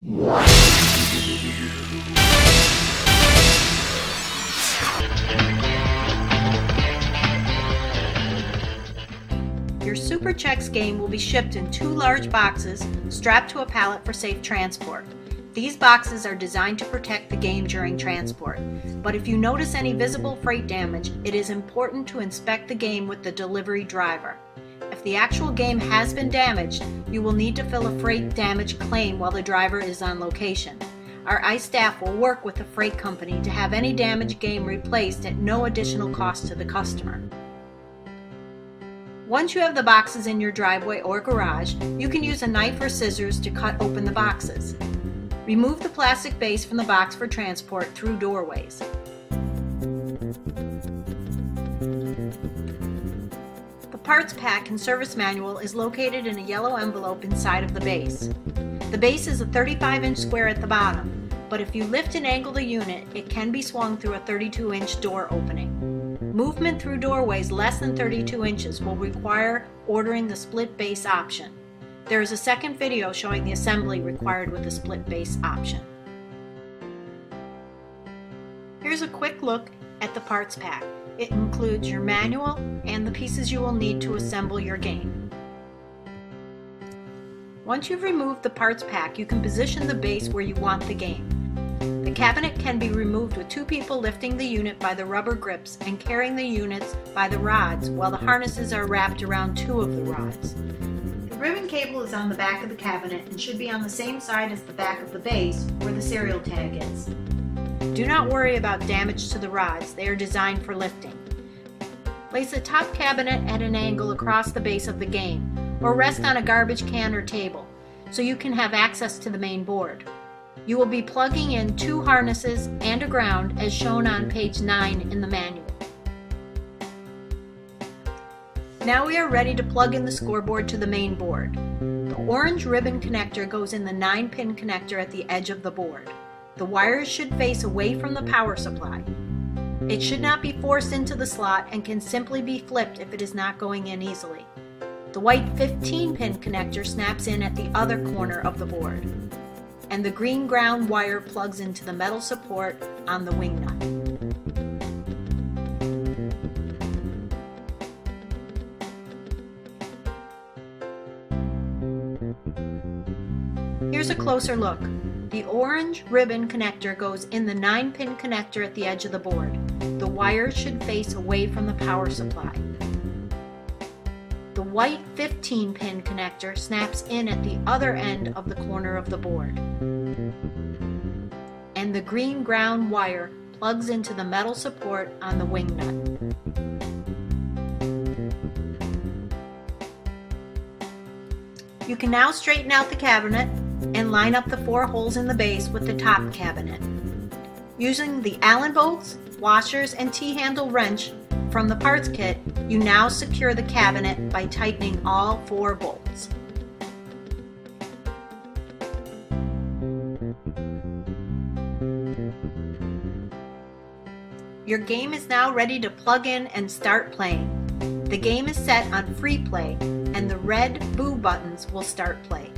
Your Super Chexx game will be shipped in 2 large boxes strapped to a pallet for safe transport. These boxes are designed to protect the game during transport, but if you notice any visible freight damage, it is important to inspect the game with the delivery driver. If the actual game has been damaged, you will need to fill a freight damage claim while the driver is on location. Our ICE staff will work with the freight company to have any damaged game replaced at no additional cost to the customer. Once you have the boxes in your driveway or garage, you can use a knife or scissors to cut open the boxes. Remove the plastic base from the box for transport through doorways. The parts pack and service manual is located in a yellow envelope inside of the base. The base is a 35-inch square at the bottom, but if you lift and angle the unit, it can be swung through a 32-inch door opening. Movement through doorways less than 32 inches will require ordering the split base option. There is a second video showing the assembly required with the split base option. Here's a quick look at the parts pack. It includes your manual and the pieces you will need to assemble your game. Once you've removed the parts pack, you can position the base where you want the game. The cabinet can be removed with 2 people lifting the unit by the rubber grips and carrying the units by the rods while the harnesses are wrapped around 2 of the rods. The ribbon cable is on the back of the cabinet and should be on the same side as the back of the base where the serial tag is. Do not worry about damage to the rods, they are designed for lifting. Place the top cabinet at an angle across the base of the game, or rest on a garbage can or table, so you can have access to the main board. You will be plugging in 2 harnesses and a ground as shown on page 9 in the manual. Now we are ready to plug in the scoreboard to the main board. The orange ribbon connector goes in the 9-pin connector at the edge of the board. The wires should face away from the power supply. It should not be forced into the slot and can simply be flipped if it is not going in easily. The white 15-pin connector snaps in at the other corner of the board, and the green ground wire plugs into the metal support on the wing nut. Here's a closer look. The orange ribbon connector goes in the 9-pin connector at the edge of the board. The wires should face away from the power supply. The white 15-pin connector snaps in at the other end of the corner of the board. And the green ground wire plugs into the metal support on the wing nut. You can now straighten out the cabinet and line up the 4 holes in the base with the top cabinet. Using the Allen bolts, washers, and T-handle wrench from the parts kit, you now secure the cabinet by tightening all 4 bolts. Your game is now ready to plug in and start playing. The game is set on free play, and the red boo buttons will start play.